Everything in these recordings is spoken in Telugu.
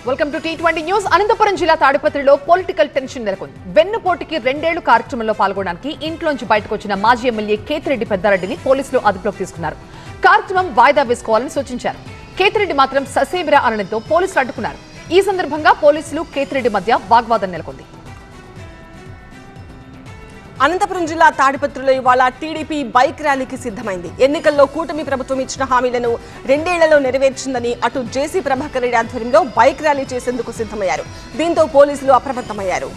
Welcome to T20 news. Anantapuram జిల్లా తాడిపత్రిలో పొలిటికల్ టెన్షన్ నెలకొంది. వెన్నుపోటుకి 2 ఏళ్లు కార్యక్రమంలో పాల్గొనడానికి ఇంట్లోంచి బయటకు వచ్చిన మాజీ ఎమ్మెల్యే కేతిరెడ్డి పెద్దారెడ్డిని పోలీసులు అదుపులోకి తీసుకున్నారు. కార్యక్రమం వాయిదా వేసుకోవాలని సూచించారు. కేతిరెడ్డి మాత్రం ససేమిరా అనడంతో పోలీసులు అడ్డుకున్నారు. ఈ సందర్భంగా పోలీసులు కేతిరెడ్డి మధ్య వాగ్వాదం నెలకొంది. అనంతపురం జిల్లా తాడిపత్రిలో ఇవాళ టీడీపీ బైక్ ర్యాలీకి సిద్ధమైంది. ఎన్నికల్లో కూటమి ప్రభుత్వం ఇచ్చిన హామీలను 2 ఏళ్లలో నెరవేర్చిందని అటు జేసీ ప్రభాకర్ రెడ్డి ఆధ్వర్యంలో బైక్ ర్యాలీ చేసేందుకు సిద్ధమయ్యారు. దీంతో పోలీసులు అప్రమత్తమయ్యారు.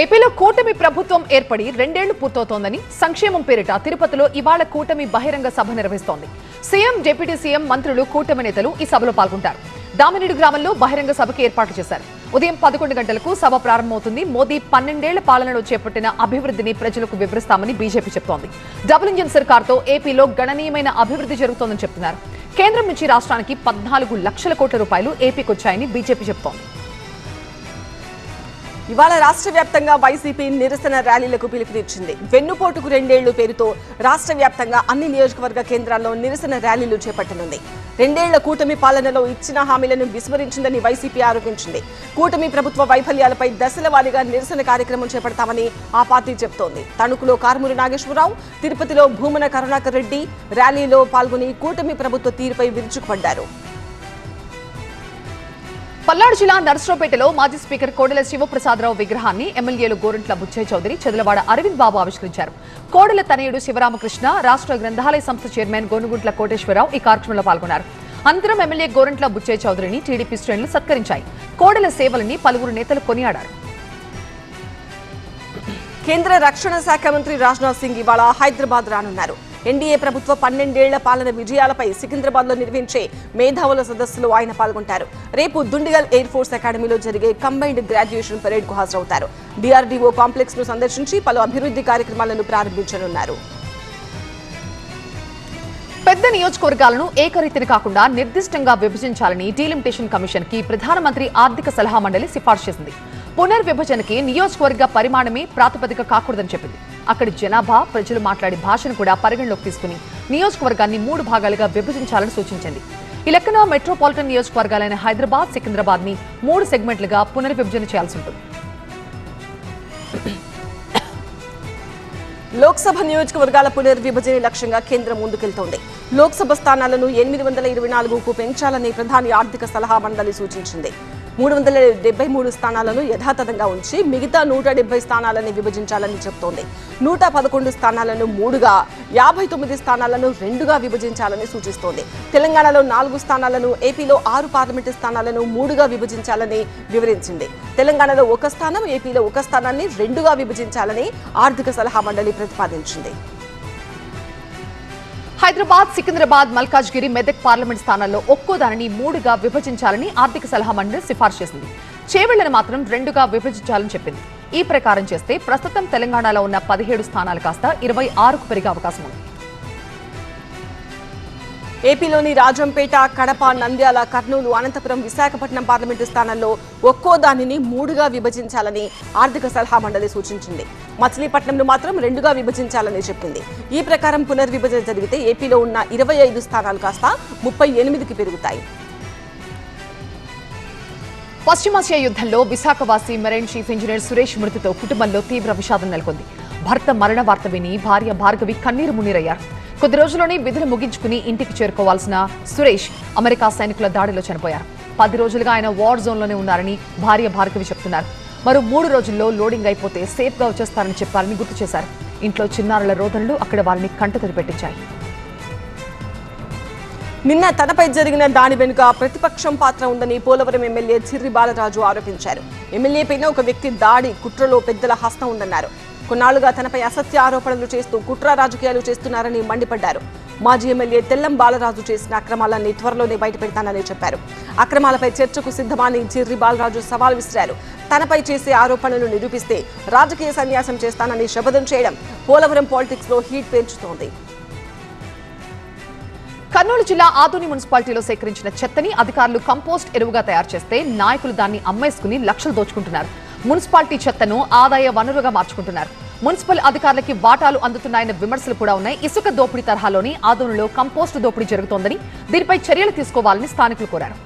ఏపీలో కూటమి ప్రభుత్వం ఏర్పడి 2 ఏళ్లు పూర్తవుతోందని సంక్షేమం పేరిట తిరుపతిలో ఇవాళ కూటమి బహిరంగ సభ నిర్వహిస్తోంది. సీఎం, డిప్యూటీ సీఎం, మంత్రులు, కూటమి నేతలు ఈ సభలో పాల్గొంటారు. దామినేడు గ్రామంలో బహిరంగ సభకి ఏర్పాటు చేశారు. ఉదయం 11 గంటలకు సభ ప్రారంభమవుతుంది. మోదీ 12 ఏళ్ల పాలనలో చేపట్టిన అభివృద్ధిని ప్రజలకు వివరిస్తామని బీజేపీ చెబుతోంది. డబుల్ ఇంజిన్ సర్కార్తో ఏపీలో గణనీయమైన అభివృద్ధి జరుగుతోందని చెప్తున్నారు. కేంద్రం నుంచి రాష్ట్రానికి 14 లక్షల కోట్ల రూపాయలు ఏపీకి వచ్చాయని బీజేపీ చెబుతోంది. ఇవాళ రాష్ట్ర వ్యాప్తంగా వైసీపీ నిరసన ర్యాలీలకు పిలుపునిచ్చింది. వెన్నుపోటుకు 2 ఏళ్లు పేరుతో రాష్ట్ర వ్యాప్తంగా అన్ని నియోజకవర్గ కేంద్రాల్లో నిరసన ర్యాలీలు చేపట్టనుంది. 2 ఏళ్ల కూటమి పాలనలో ఇచ్చిన హామీలను విస్మరించిందని వైసీపీ ఆరోపించింది. కూటమి ప్రభుత్వ వైఫల్యాలపై దశల వారీగా నిరసన కార్యక్రమం చేపడతామని ఆ పార్టీ చెబుతోంది. తణుకులో కారుమూరి నాగేశ్వరరావు, తిరుపతిలో భూమన కరుణాకర్ రెడ్డి ర్యాలీలో పాల్గొని కూటమి ప్రభుత్వ తీరుపై విరుచుకుపడ్డారు. పల్నాడు జిల్లా నర్సరావుపేటలో మాజీ స్పీకర్ కోడెల శివప్రసాదరావు విగ్రహాన్ని ఎమ్మెల్యేలు గోరంట్ల బుచ్చయ్య చౌదరి, చెదలవాడ అరవింద్ బాబు ఆవిష్కరించారు. కోడెల తనయుడు శివరామకృష్ణ, రాష్ట్ర గ్రంథాలయ సంస్థ చైర్మన్ గోనుగుంట్ల కోటేశ్వరరావు ఈ కార్యక్రమంలో పాల్గొన్నారు. అనంతరం ఎమ్మెల్యే గోరంట్ల బుచ్చయ్య చౌదరిని టీడీపీ శ్రేణులు సత్కరించాయి. కోడెల సేవలని పలువురు నేతలు కొనియాడారు. కేంద్ర రక్షణ శాఖ మంత్రి రాజ్నాథ్ సింగ్ ఇవాళ హైదరాబాద్ రానున్నారు. ఎన్డీఏ ప్రభుత్వ 12 ఏళ్ల పాలన విజయాలపై సికింద్రాబాద్ లో నిర్వహించే మేధావుల సదస్సులో ఆయన పాల్గొంటారు. రేపు దుండిగల్ ఎయిర్ ఫోర్స్ అకాడమీలో జరిగే కంబైన్డ్ గ్రాడ్యుయేషన్ పరేడ్ కు హాజరవుతారు. డిఆర్డీఓ కాంప్లెక్స్ ను సందర్శించి పలు అభివృద్ధి కార్యక్రమాలను ప్రారంభించనున్నారు. పెద్ద నియోజకవర్గాలను ఏకరీతిని కాకుండా నిర్దిష్టంగా విభజించాలని డీలిమిటేషన్ కమిషన్ కి ప్రధానమంత్రి ఆర్థిక సలహా మండలి సిఫార్సు చేసింది. పునర్విభజనకి నియోజకవర్గ పరిమాణమే ప్రాతిపదిక కాకూడదని చెప్పింది. అక్కడి జనాభా, ప్రజలు మాట్లాడే భాషను కూడా పరిగణలోకి తీసుకుని నియోజకవర్గాన్ని 3 భాగాలుగా విభజించాలని సూచించింది. ఈ లెక్కన మెట్రోపాలిటన్ నియోజకవర్గాలైన హైదరాబాద్, సికింద్రాబాద్ ని 3 సెగ్మెంట్లుగా పునర్విభజన చేయాల్సి ఉంటుంది. లోక్సభ నియోజకవర్గాల పునర్విభజన లక్ష్యంగా కేంద్రం ముందుకెళ్తోంది. లోక్సభ స్థానాలను 824కు పెంచాలని ప్రధాని ఆర్థిక సలహా మండలి సూచించింది. 373 స్థానాలను యథాతథంగా ఉంచి మిగతా 170 స్థానాలని విభజించాలని చెబుతోంది. 111 స్థానాలను 3గా, 59 స్థానాలను 2గా విభజించాలని సూచిస్తోంది. తెలంగాణలో 4 స్థానాలను, ఏపీలో 6 పార్లమెంటు స్థానాలను 3గా విభజించాలని వివరించింది. తెలంగాణలో 1 స్థానం, ఏపీలో 1 స్థానాన్ని 2గా విభజించాలని ఆర్థిక సలహా మండలి ప్రతిపాదించింది. హైదరాబాద్, సికింద్రాబాద్, మల్కాజ్గిరి, మెదక్ పార్లమెంట్ స్థానాల్లో ఒక్కో దానిని 3గా విభజించాలని ఆర్థిక సలహా మండలి సిఫార్సు చేసింది. చేవెళ్లను మాత్రం 2గా విభజించాలని చెప్పింది. ఈ ప్రకారం చేస్తే ప్రస్తుతం తెలంగాణలో ఉన్న 17 స్థానాలు కాస్త 26కు పెరిగే అవకాశం ఉంది. ఏపీలోని రాజంపేట, కడప, నంద్యాల, కర్నూలు, అనంతపురం, విశాఖపట్నం పార్లమెంటు స్థానాల్లో ఒక్కో దానిని 3గా విభజించాలని ఆర్థిక సలహా మండలి సూచించింది. మచిలీపట్నంను మాత్రం 2గా విభజించాలని చెప్పింది. ఈ ప్రకారం పునర్విభజన జరిగితే ఏపీలో ఉన్న 25 స్థానాలు కాస్త 38కి పెరుగుతాయి. పశ్చిమాసియా యుద్ధంలో విశాఖవాసి మెరైన్ చీఫ్ ఇంజనీర్ సురేష్ మృతితో కుటుంబంలో తీవ్ర విషాదం నెలకొంది. భర్త మరణ వార్త విని భార్య భార్గవి కన్నీరు మున్నీరయ్యారు. కొద్ది రోజుల్లోనే విధులు ముగించుకుని ఇంటికి చేరుకోవాల్సిన సురేష్ అమెరికా సైనికుల దాడిలో చనిపోయారు. 10 రోజులుగా ఆయన వార్ జోన్లోనే ఉన్నారని భార్య భార్గవి చెప్తున్నారు. మరో 3 రోజుల్లో లోడింగ్ అయిపోతే సేఫ్గా వచ్చేస్తారని చెప్పారని గుర్తు చేశారు. ఇంట్లో చిన్నారుల రోదనలు అక్కడ వారిని కంటతడి పెట్టించాయి. నిన్న తనపై జరిగిన దాడి వెనుక ప్రతిపక్షం పాత్ర ఉందని పోలవరం ఎమ్మెల్యే చిర్రి బాలరాజు ఆరోపించారు. ఎమ్మెల్యేపైన ఒక వ్యక్తి దాడి కుట్రలో పెద్దల హస్తం ఉందన్నారు. కొన్నాళ్లుగా తనపై అసత్య ఆరోపణలు చేస్తూ కుట్ర రాజకీయాలు చేస్తున్నారని మండిపడ్డారు. మాజీ ఎమ్మెల్యే తెల్లం బాలరాజు చేసిన అక్రమాలన్నీ త్వరలోనే బయటపెడతానని చెప్పారు. అక్రమాలపై చర్చకు సిద్ధమని చిర్రి బాలరాజు సవాల్ విసిరారు. తనపై చేసే ఆరోపణలు నిరూపిస్తే రాజకీయ సన్యాసం చేస్తానని శపథం చేయడం పోలవరం పాలిటిక్స్ లో హీట్ పెంచుతోంది. కర్నూలు జిల్లా ఆదోని మున్సిపాలిటీలో సేకరించిన చెత్తని అధికారులు కంపోస్ట్ ఎరువుగా తయారు చేస్తే నాయకులు దాన్ని అమ్మేసుకుని లక్షలు దోచుకుంటున్నారు. మున్సిపాలిటీ చెత్తను ఆదాయ వనరుగా మార్చుకుంటున్నారు. మున్సిపల్ అధికారులకి వాటాలు అందుతున్నాయన్న విమర్శలు కూడా ఉన్నాయి. ఇసుక దోపిడీ తరహాలోని ఆదోనిలో కంపోస్టు దోపిడీ జరుగుతోందని, దీనిపై చర్యలు తీసుకోవాలని స్థానికులు కోరారు.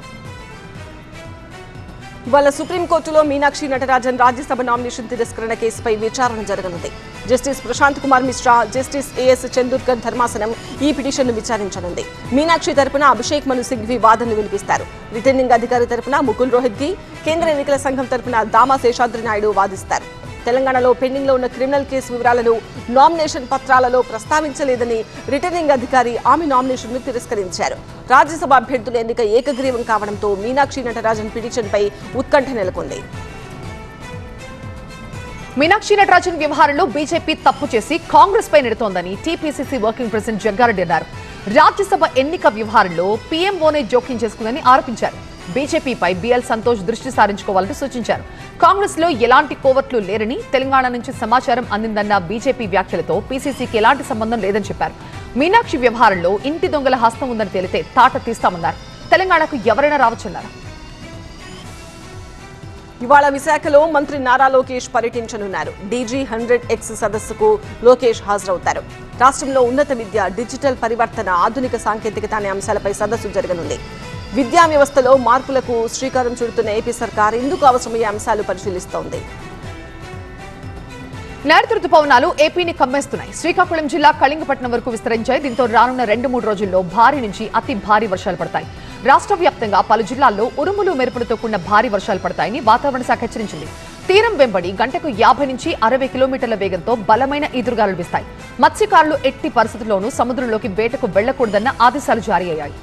ఇవాళ సుప్రీంకోర్టులో మీనాక్షి నటరాజన్ రాజ్యసభ నామినేషన్ తిరస్కరణ కేసుపై విచారణ జరగనుంది. Justice Prashanth Kumar Mishra, justice as Chandurkar ధర్మాసనం ఈ పిటిషన్ను విచారించనుంది. మీనాక్షి తరపున అభిషేక్ మను సింఘ్వి వాదనలు వినిపిస్తారు. రిటర్నింగ్ అధికారి తరపున ముకుల్ రోహిత్గి, కేంద్ర ఎన్నికల సంఘం తరపున దామా శేషాద్రి నాయుడు వాదిస్తారు. తెలంగాణలో పెండింగ్ లో ఉన్న క్రిమినల్ కేసు వివరాలను నామినేషన్ పత్రాలలో ప్రస్తావించలేదని రిటర్నింగ్ అధికారి ఆమె నామినేషన్ ను తిరస్కరించారు. రాజ్యసభ అభ్యర్థుల ఎన్నిక ఏకగ్రీవం కావడంతో మీనాక్షి నటరాజన్ పిటిషన్పై ఉత్కంఠ నెలకొంది. మీనాక్షి నటరాజన్ వ్యవహారంలో బీజేపీ తప్పు చేసి కాంగ్రెస్ పై నెడుతోందని టీపీసీసీ వర్కింగ్ ప్రెసిడెంట్ జగ్గారెడ్డి అన్నారు. రాజ్యసభ ఎన్నిక వ్యవహారంలో పీఎంఓనే జోక్యం చేసుకుందని ఆరోపించారు. బీజేపీపై బిఎల్ సంతోష్ దృష్టి సారించుకోవాలని సూచించారు. కాంగ్రెస్ లో ఎలాంటి కోవట్లు లేరని, తెలంగాణ నుంచి సమాచారం అందిందన్న బీజేపీ వ్యాఖ్యలతో పీసీసీకి ఎలాంటి సంబంధం లేదని చెప్పారు. మీనాక్షి వ్యవహారంలో ఇంటి దొంగల హస్తం ఉందని తేలితే తాట తీస్తామన్నారు. తెలంగాణకు ఎవరైనా రావచ్చన్నారు. ఇవాళ విశాఖలో మంత్రి నారా లోకేష్ పర్యటించనున్నారు. డీజీ 100X సదస్సుకు లోకేష్ హాజరవుతారు. రాష్ట్రంలో ఉన్నత విద్య, డిజిటల్ పరివర్తన, ఆధునిక సాంకేతికత అనే అంశాలపై సదస్సు జరగనుంది. విద్యా వ్యవస్థలో మార్పులకు శ్రీకారం చుడుతున్న ఏపీ సర్కార్ ఇందుకు అవసరమయ్యే అంశాలు పరిశీలిస్తోంది. నైరుతి రుతుపవనాలు ఏపీని కమ్మేస్తున్నాయి. శ్రీకాకుళం జిల్లా కళింగపట్నం వరకు విస్తరించాయి. దీంతో రానున్న 2-3 రోజుల్లో భారీ నుంచి అతి భారీ వర్షాలు పడతాయి. రాష్ట్ర వ్యాప్తంగా పలు జిల్లాల్లో ఉరుములు మెరుపులతో కూడిన భారీ వర్షాలు పడతాయని వాతావరణ శాఖ హెచ్చరించింది. తీరం వెంబడి గంటకు 50 నుంచి 60 కిలోమీటర్ల వేగంతో బలమైన ఈదురుగాలులు వీస్తాయి. మత్స్యకారులు ఎట్టి పరిస్థితుల్లోనూ సముద్రంలోకి వేటకు వెళ్లకూడదన్న ఆదేశాలు జారీ అయ్యాయి.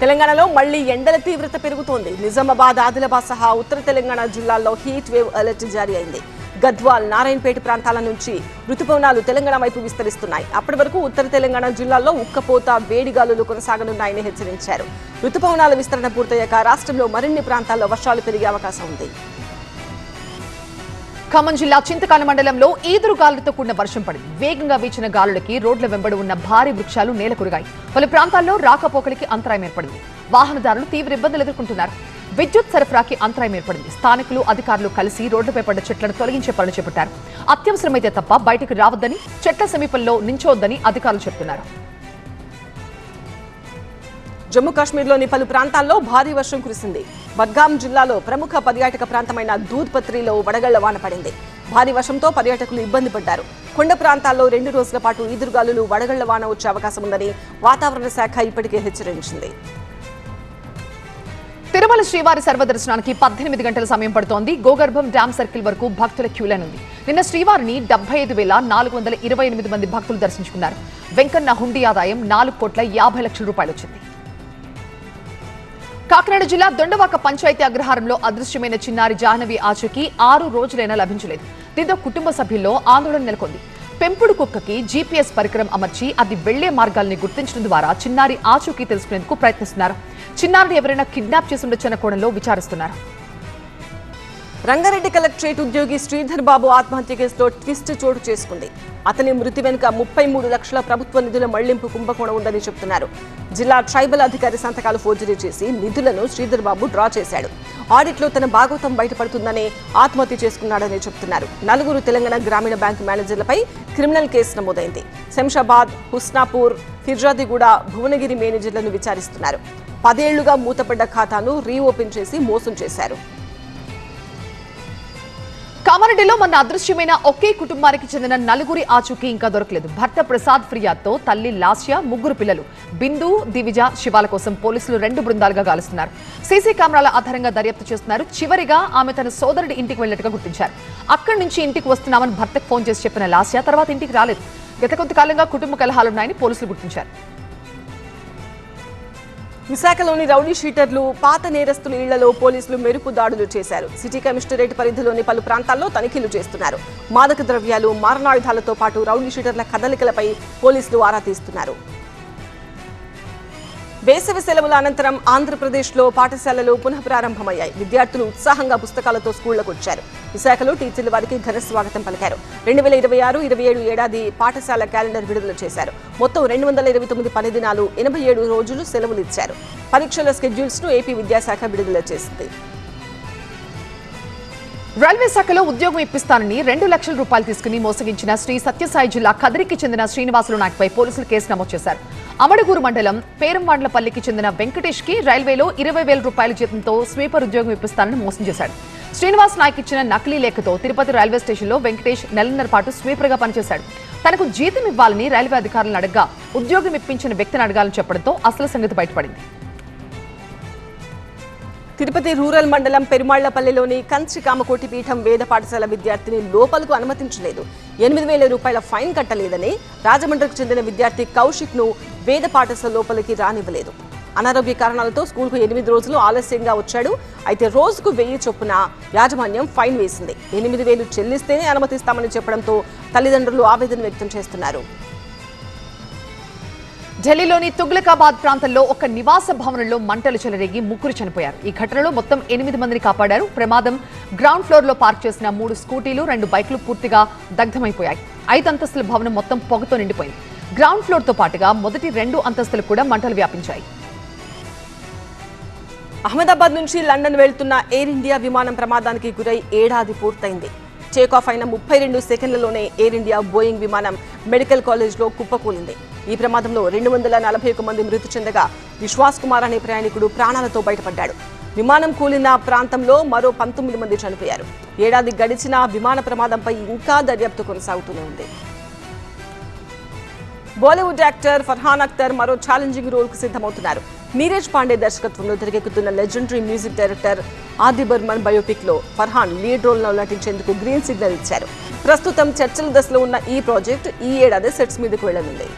తెలంగాణలో మళ్లీ ఎండల తీవ్రత పెరుగుతోంది. నిజామాబాద్, ఆదిలాబాద్ సహా ఉత్తర తెలంగాణ జిల్లాల్లో హీట్ వేవ్ అలర్ట్ జారీ అయింది. గద్వాల్, నారాయణపేట ప్రాంతాల నుంచి రుతుపవనాలు తెలంగాణ వైపు విస్తరిస్తున్నాయి. అప్పటి వరకు ఉత్తర తెలంగాణ జిల్లాల్లో ఉక్కపోత, వేడిగాలులు కొనసాగనున్నాయని హెచ్చరించారు. రుతుపవనాల విస్తరణ పూర్తయ్యాక రాష్ట్రంలో మరిన్ని ప్రాంతాల్లో వర్షాలు పెరిగే అవకాశం ఉంది. ఖమ్మం జిల్లా చింతకాల మండలంలో ఈదురుగాలులతో కూడిన వర్షం పడింది. వేగంగా వీచిన గాలులకి రోడ్ల వెంబడి ఉన్న భారీ వృక్షాలు నేలకొరిగాయి. పలు ప్రాంతాల్లో రాకపోకలికి అంతరాయం ఏర్పడింది. వాహనదారులు తీవ్ర ఇబ్బందులు ఎదుర్కొంటున్నారు. విద్యుత్ సరఫరాకి అంతరాయం ఏర్పడింది. స్థానికులు, అధికారులు కలిసి రోడ్లపై పడ్డ చెట్లను తొలగించే పనులు చేపట్టారు. అత్యవసరమైతే తప్ప బయటకు రావద్దని, చెట్ల సమీపంలో నించోవద్దని అధికారులు చెబుతున్నారు. జమ్మూ కాశ్మీర్లోని పలు ప్రాంతాల్లో భారీ వర్షం కురిసింది. బద్గాం జిల్లాలో ప్రముఖ పర్యాటక ప్రాంతమైన దూద్పత్రిలో వడగళ్ల వాన పడింది. భారీ వర్షంతో పర్యాటకులు ఇబ్బంది పడ్డారు. కొండ ప్రాంతాల్లో 2 రోజుల పాటు ఈదురుగాలులు, వడగళ్ల వాన వచ్చే అవకాశం ఉందని వాతావరణ శాఖ ఇప్పటికే హెచ్చరించింది. తిరుమల శ్రీవారి సర్వదర్శనానికి 18 గంటల సమయం పడుతోంది. గోగర్భం డ్యాం సర్కిల్ వరకు భక్తుల క్యూలైనుంది. నిన్న శ్రీవారిని 75,428 మంది భక్తులు దర్శించుకున్నారు. వెంకన్న హుండీ ఆదాయం 4,50,00,000 రూపాయలు వచ్చింది. కాకినాడ జిల్లా దొండవాక పంచాయతీ అగ్రహారంలో అదృశ్యమైన చిన్నారి జాహ్నవి ఆచూకీ 6 రోజులైనా లభించలేదు. దీంతో కుటుంబ సభ్యుల్లో ఆందోళన నెలకొంది. పెంపుడు కుక్కకి జీపీఎస్ పరికరం అమర్చి అది వెళ్లే మార్గాల్ని గుర్తించడం ద్వారా చిన్నారి ఆచూకీ తెలుసుకునేందుకు ప్రయత్నిస్తున్నారు. చిన్నారిని ఎవరైనా కిడ్నాప్ చేసి ఉండొచ్చన్న కోణంలో విచారిస్తున్నారు. రంగారెడ్డి కలెక్టరేట్ ఉద్యోగి శ్రీధర్ బాబు ఆత్మహత్య కేసులో ట్విస్ట్ చోటు చేసుకుంది. అతని మృతి వెనుక 33 లక్షల ప్రభుత్వ నిధుల మళ్లింపు కుంభకోణం ఉందని చెబుతున్నారు. జిల్లా ట్రైబల్ అధికారి సంతకాలు ఫోర్జరీ చేసి నిధులను శ్రీధర్ బాబు డ్రా చేశాడు. ఆడిట్లో తన భాగవతం బయటపడుతుందని ఆత్మహత్య చేసుకున్నాడని చెబుతున్నారు. 4 తెలంగాణ గ్రామీణ బ్యాంకు మేనేజర్లపై క్రిమినల్ కేసు నమోదైంది. శంషాబాద్, హుస్నాపూర్, ఫిర్జాదిగూడ, భువనగిరి మేనేజర్లను విచారిస్తున్నారు. 10 ఏళ్లుగా మూతపడ్డ ఖాతాను రీఓపెన్ చేసి మోసం చేశారు. కామారెడ్డిలో మొన్న అదృశ్యమైన ఒకే కుటుంబానికి చెందిన 4 ఆచూకీ ఇంకా దొరకలేదు. భర్త ప్రసాద్ ఫిర్యాదుతో తల్లి లాస్య, 3 పిల్లలు బిందు, దివిజ, శివాల కోసం పోలీసులు 2 బృందాలుగా గాలుస్తున్నారు. సీసీ కెమెరాల ఆధారంగా దర్యాప్తు చేస్తున్నారు. చివరిగా ఆమె తన సోదరుడి ఇంటికి వెళ్లినట్టుగా గుర్తించారు. అక్కడి నుంచి ఇంటికి వస్తున్నామని భర్తకు ఫోన్ చేసి చెప్పిన లాస్య తర్వాత ఇంటికి రాలేదు. గత కొంతకాలంగా కుటుంబ కలహాలున్నాయని పోలీసులు గుర్తించారు. విశాఖలోని రౌడీ షీటర్లు, పాత నేరస్తుల ఇళ్లలో పోలీసులు మెరుపు దాడులు చేశారు. సిటీ కమిషనరేట్ పరిధిలోని పలు ప్రాంతాల్లో తనిఖీలు చేస్తున్నారు. మాదక ద్రవ్యాలు, మారణాయుధాలతో పాటు రౌడీ షీటర్ల కదలికలపై పోలీసులు ఆరా తీస్తున్నారు. వేసవి సెలవుల అనంతరం ఆంధ్రప్రదేశ్లో పాఠశాలలు పునః ప్రారంభమయ్యాయి. విద్యార్థులు ఉత్సాహంగా పుస్తకాలతో స్కూళ్లకు వచ్చారు. విశాఖలో టీచర్లు వారికి ఘన స్వాగతం పలికారు. 2026-27 ఏడాది పాఠశాల క్యాలెండర్ విడుదల చేశారు. మొత్తం 229 పని దినాలు, 87 రోజులు సెలవులు ఇచ్చారు. పరీక్షల స్కెడ్యూల్స్ ను ఏపీ విద్యాశాఖ విడుదల చేసింది. రైల్వే శాఖలో ఉద్యోగం ఇప్పిస్తానని 2 లక్షల రూపాయలు తీసుకుని మోసగించిన శ్రీ సత్యసాయి జిల్లా కదిరికి చెందిన శ్రీనివాసులు నాయక్పై పోలీసులు కేసు నమోదు చేశారు. అమడగూరు మండలం పేరంవాండ్లపల్లికి చెందిన వెంకటేష్ కి రైల్వేలో 20,000 రూపాయల జీతంతో స్వీపర్ ఉద్యోగం ఇప్పిస్తానని మోసం చేశాడు. శ్రీనివాస్ నాయక్ ఇచ్చిన నకిలీ లేఖతో తిరుపతి రైల్వే స్టేషన్లో వెంకటేష్ నెలన్నర పాటు స్వీపర్ గా పనిచేశాడు. తనకు జీతం ఇవ్వాలని రైల్వే అధికారులను అడగ్గా ఉద్యోగం ఇప్పించిన వ్యక్తిని అడగాలని చెప్పడంతో అసలు సంగతి బయటపడింది. తిరుపతి రూరల్ మండలం పెరుమాళ్లపల్లిలోని కంచి కామకోటి పీఠం వేద పాఠశాల విద్యార్థిని లోపలకు అనుమతించలేదు. 8,000 రూపాయల ఫైన్ కట్టలేదని రాజమండ్రికి చెందిన విద్యార్థి కౌశిక్ ను వేద పాఠశాల లోపలికి రానివ్వలేదు. అనారోగ్య కారణాలతో స్కూల్కు 8 రోజులు ఆలస్యంగా వచ్చాడు. అయితే రోజుకు 1000 చొప్పున యాజమాన్యం ఫైన్ వేసింది. 8,000 చెల్లిస్తేనే అనుమతిస్తామని చెప్పడంతో తల్లిదండ్రులు ఆవేదన వ్యక్తం చేస్తున్నారు. ఢిల్లీలోని తుగ్లకాబాద్ ప్రాంతంలో ఒక నివాస భవనంలో మంటలు చెలరేగి 3 చనిపోయారు. ఈ ఘటనలో మొత్తం 8 మందిని కాపాడారు. ప్రమాదం గ్రౌండ్ ఫ్లోర్ లో పార్క్ చేసిన 3 స్కూటీలు 2 బైకులు పూర్తిగా దగ్ధమైపోయాయి. 5 అంతస్తుల భవనం మొత్తం పొగతో నిండిపోయింది. గ్రౌండ్ ఫ్లోర్ తో పాటుగా మొదటి 2 అంతస్తులు కూడా మంటలు వ్యాపించాయి. అహ్మదాబాద్ నుంచి లండన్ వెళ్తున్న ఎయిర్ ఇండియా విమానం ప్రమాదానికి గురై ఏడాది పూర్తయింది. టేకాఫ్ అయిన 32 సెకండ్లలోనే ఎయిర్ ఇండియా బోయింగ్ విమానం మెడికల్ కాలేజ్లో కుప్పకూలింది. ఈ ప్రమాదంలో 241 మంది మృతి చెందగా విశ్వాస్ కుమార్ అనే ప్రయాణికుడు ప్రాణాలతో బయటపడ్డాడు. విమానం కూలిన ప్రాంతంలో మరో 19 మంది చనిపోయారు. ఏడాది గడిచిన విమాన ప్రమాదంపై ఇంకా దర్యాప్తు కొనసాగుతూనే ఉంది. బాలీవుడ్ యాక్టర్ ఫర్హాన్ అఖ్తర్ మరో ఛాలెంజింగ్ రోల్ కు సిద్ధమవుతున్నారు. నీరజ్ పాండే దర్శకత్వంలో తెరకెక్కుతున్న లెజెండరీ మ్యూజిక్ డైరెక్టర్ ఆది బర్మన్ బయోపిక్ లో ఫర్హాన్ లీడ్ రోల్ లో నటించేందుకు గ్రీన్ సిగ్నల్ ఇచ్చారు. ప్రస్తుతం చర్చల దశలో ఉన్న ఈ ప్రాజెక్ట్ ఈ ఏడాది సెట్స్ మీదకు వెళ్లనుంది.